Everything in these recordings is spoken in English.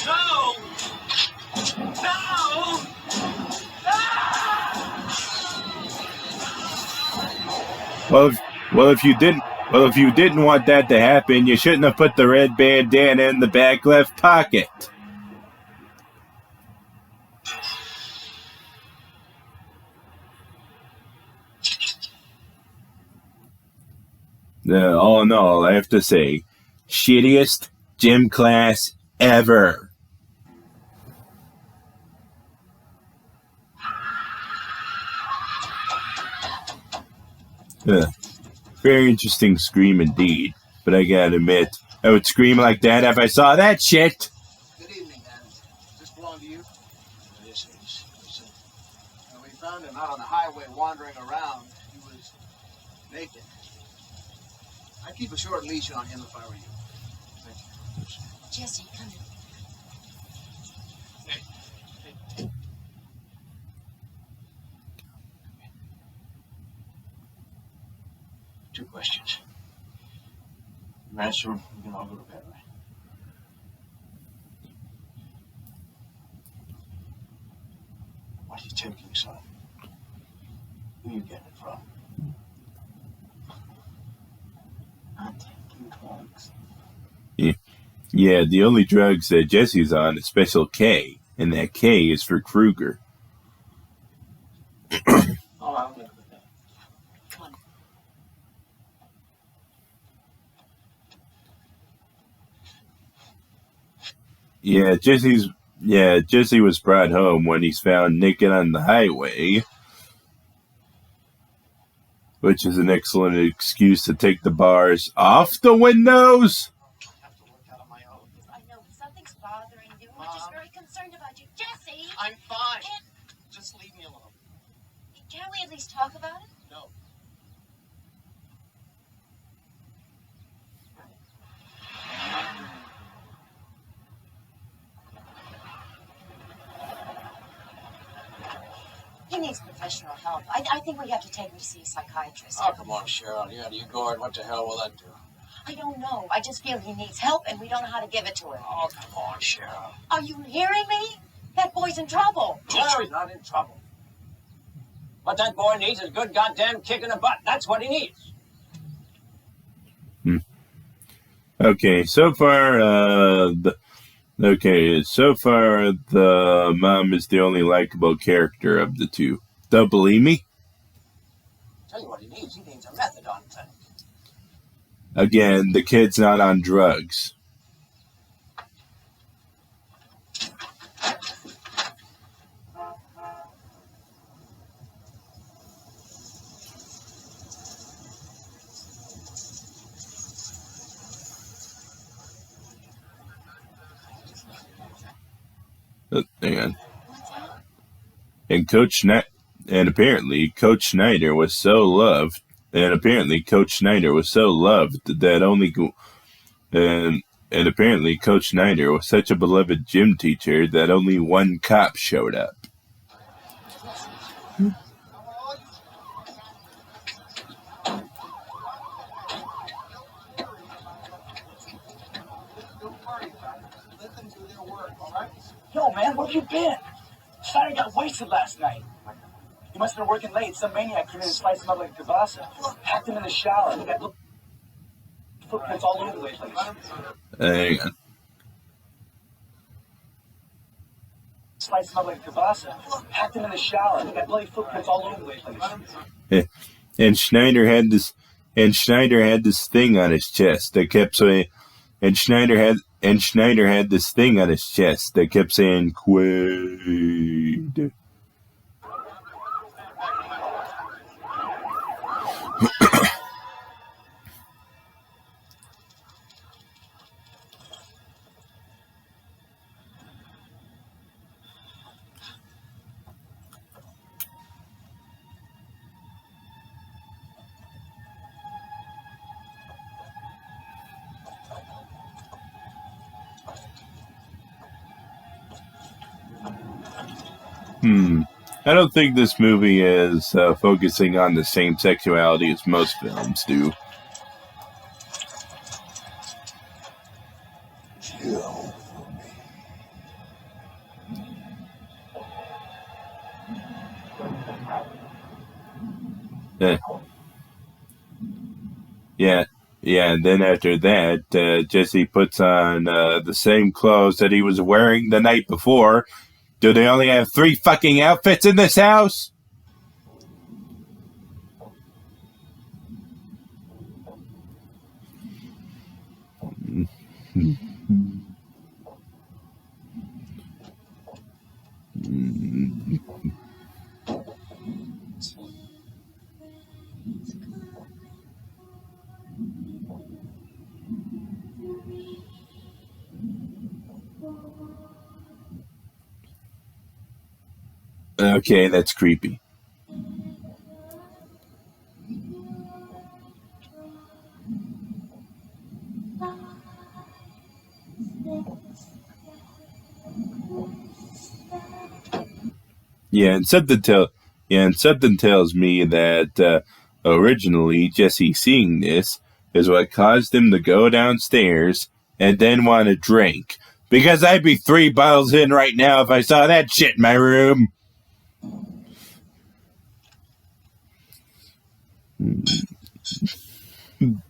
No! No! Well, if you didn't want that to happen, you shouldn't have put the red bandana in the back left pocket. All in all, I have to say, shittiest gym class ever. Very interesting scream indeed, but I gotta admit, I would scream like that if I saw that shit. Good evening, man. Does this belong to you? Yes, it is. When we found him out on the highway wandering around, he was naked. I'd keep a short leash on him if I were you. Thank you. Jesse, come in. Two questions. You answer them, we can all go to bed, right? What are you taking, son? Who are you getting it from? I'm taking drugs. Yeah, the only drugs that Jesse's on is Special K, and that K is for Kruger. Oh, I'll live with that. Come on. Jesse was brought home when he's found naked on the highway, which is an excellent excuse to take the bars off the windows. I have to work out on my own. I know something's bothering you. We're just very concerned about you. Jesse! I'm fine. Just leave me alone. Can't we at least talk about it? No. He needs professional help. I think we have to take him to see a psychiatrist. Oh, come on, Cheryl. Yeah, you go ahead. What the hell will that do? I don't know. I just feel he needs help, and we don't know how to give it to him. Oh, come on, Cheryl. Are you hearing me? That boy's in trouble. No, he's not in trouble. What that boy needs is a good goddamn kick in the butt. That's what he needs. Okay, so far the mom is the only likable character of the two. Don't believe me? Tell you what he needs. He needs a methadone tank. Again, the kid's not on drugs. Hang on. And apparently Coach Schneider was so loved that only Coach Schneider was such a beloved gym teacher that only one cop showed up. Yo, man, where have you been? Saturday got wasted last night. He must have been working late. Some maniac came in and sliced him up like a kielbasa. Hacked him in the shower. He got footprints all over the place. Hang on. Sliced him up like a kielbasa. Hacked him in the shower. He got bloody footprints all over the place. And Schneider had this thing on his chest that kept saying, Schneider had this thing on his chest that kept saying Quaid. I don't think this movie is focusing on the same sexuality as most films do. kill. Yeah, yeah, and then after that, Jesse puts on the same clothes that he was wearing the night before. Do they only have 3 fucking outfits in this house? Okay, that's creepy. And something tells me that originally Jesse seeing this is what caused him to go downstairs and then want a drink. Because I'd be 3 bottles in right now if I saw that shit in my room.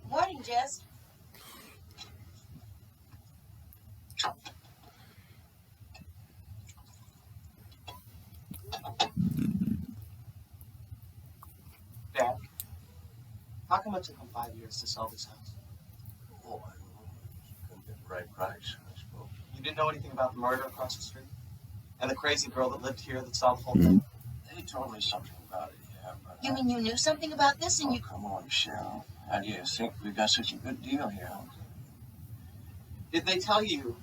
Morning, Jess. Dad, how come it took him 5 years to sell this house? Oh, I don't know. Couldn't get the right price, I suppose. You didn't know anything about the murder across the street? And the crazy girl that lived here that saw the whole thing? They told me something about it, yeah, but... You mean you knew something about this and you... Come on, Cheryl. How do you think we got such a good deal here? Did they tell you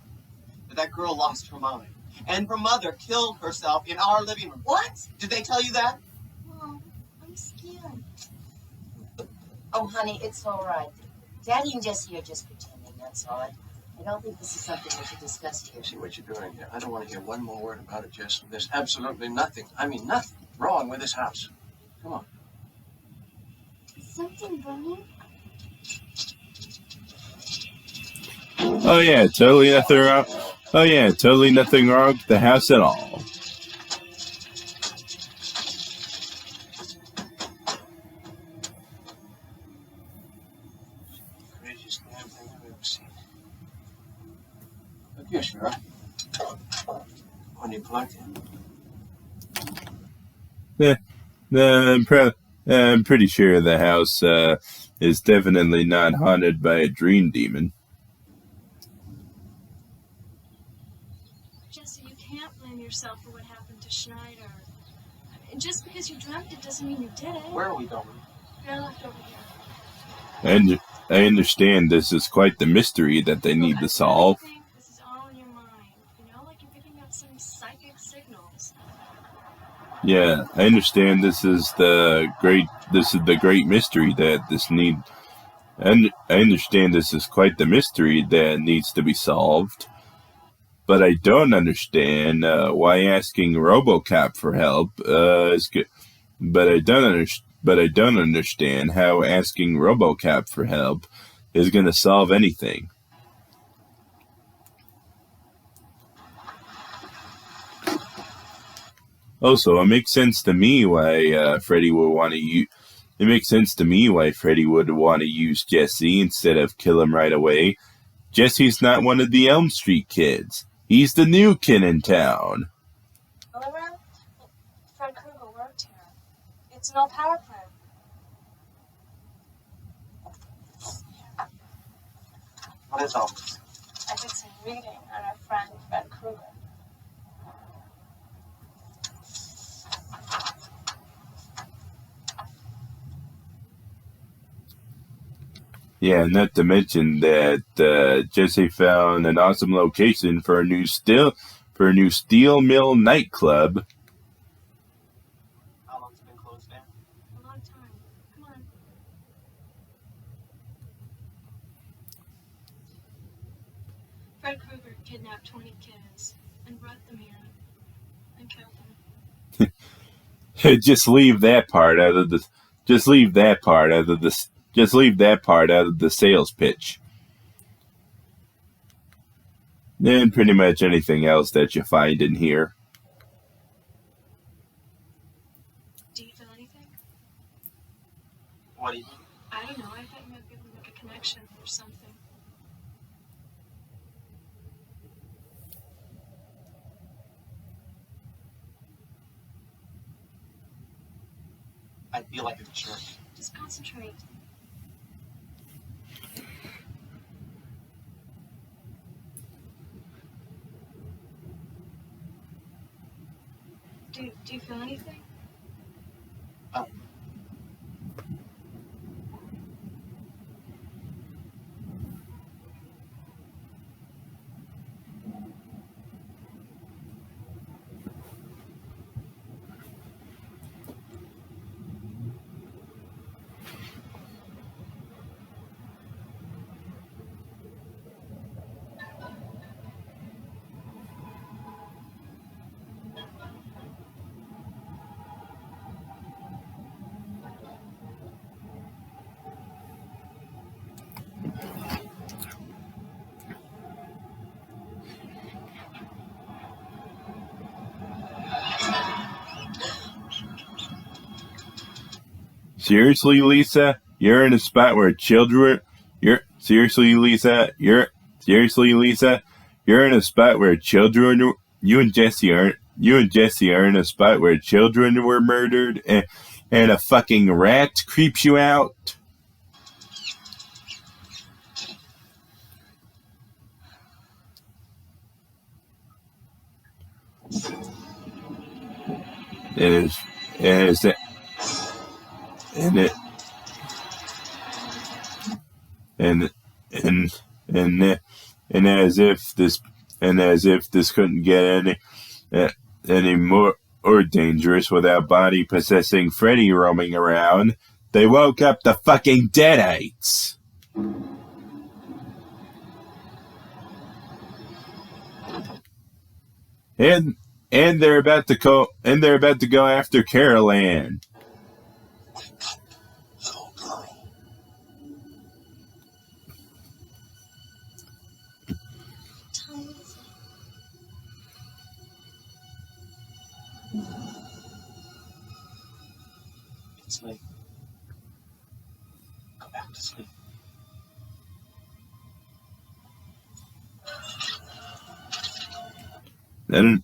that that girl lost her mind? And her mother killed herself in our living room? What? Did they tell you that? Mom, I'm scared. Oh, honey, it's all right. Daddy and Jesse are just pretending, that's all. I don't think this is something we should discuss here. See what you're doing here. I don't want to hear one more word about it, Jess. There's absolutely nothing, I mean nothing, wrong with this house. Come on. Is something burning? Oh yeah, totally nothing wrong. Oh yeah, totally nothing wrong with the house at all. Craziest damn thing I've ever seen. Look here, Cheryl. When you plugged in. I'm pretty sure the house is definitely not haunted by a dream demon. Jesse, you can't blame yourself for what happened to Schneider. I mean, just because you dreamt it doesn't mean you did it. Where are we going? You're left over here. And I understand this is quite the mystery that they need to solve. I think this is all in your mind. You know, like you're picking up some psychic signals. Yeah, I understand this is the great mystery that this need. And I understand this is quite the mystery that needs to be solved. But I don't understand why asking RoboCop for help is good. But I don't understand how asking RoboCop for help is going to solve anything. Also, it makes sense to me why Freddie would want to use. It makes sense to me why Freddie would want to use Jesse instead of kill him right away. Jesse's not one of the Elm Street kids. He's the new kid in town. Oliver, Fred Krueger worked here. It's an old power plant. What is all this? I did some reading on our friend Fred Krueger. Yeah, not to mention that Jesse found an awesome location for a new steel mill nightclub. How long's it been closed down? A long time. Come on. Fred Krueger kidnapped 20 kids and brought them here and killed them. Just leave that part out of the. Just leave that part out of the. Just leave that part out of the sales pitch. and pretty much anything else that you find in here. Do you feel anything? What do you mean? I don't know. I thought you might be able to make a connection or something. I feel like a jerk. Just concentrate. Do you feel anything? Seriously, Lisa? You're in a spot where children... Seriously, Lisa? You're in a spot where children... You and Jesse are in a spot where children were murdered and a fucking rat creeps you out? And as if this couldn't get any more dangerous without body possessing Freddie roaming around, they woke up the fucking Deadites. And they're about to go after Carol Ann. Little girl. Sleep. Go back to sleep. I don't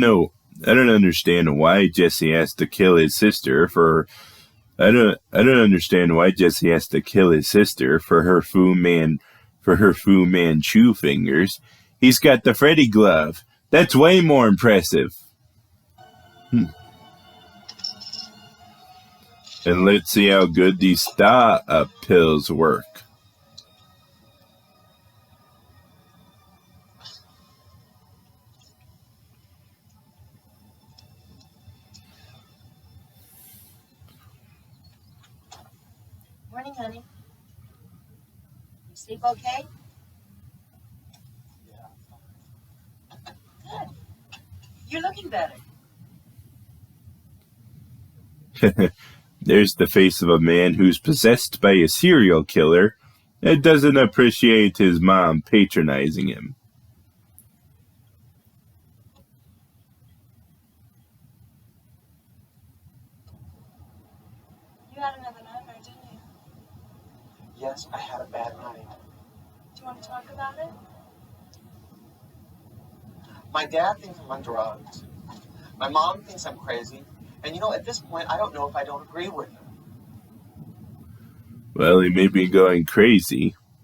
know. I don't understand why Jesse has to kill his sister for. I don't understand why Jesse has to kill his sister for her Fu Manchu fingers. He's got the Freddy glove. That's way more impressive. And let's see how good these star-up pills work. Morning, honey. You sleep okay? Yeah. Good. You're looking better. There's the face of a man who's possessed by a serial killer and doesn't appreciate his mom patronizing him. You had another nightmare, didn't you? Yes, I had a bad night. Do you want to talk about it? My dad thinks I'm on drugs. My mom thinks I'm crazy. And at this point, I don't know if I don't agree with him. Well, he may be going crazy,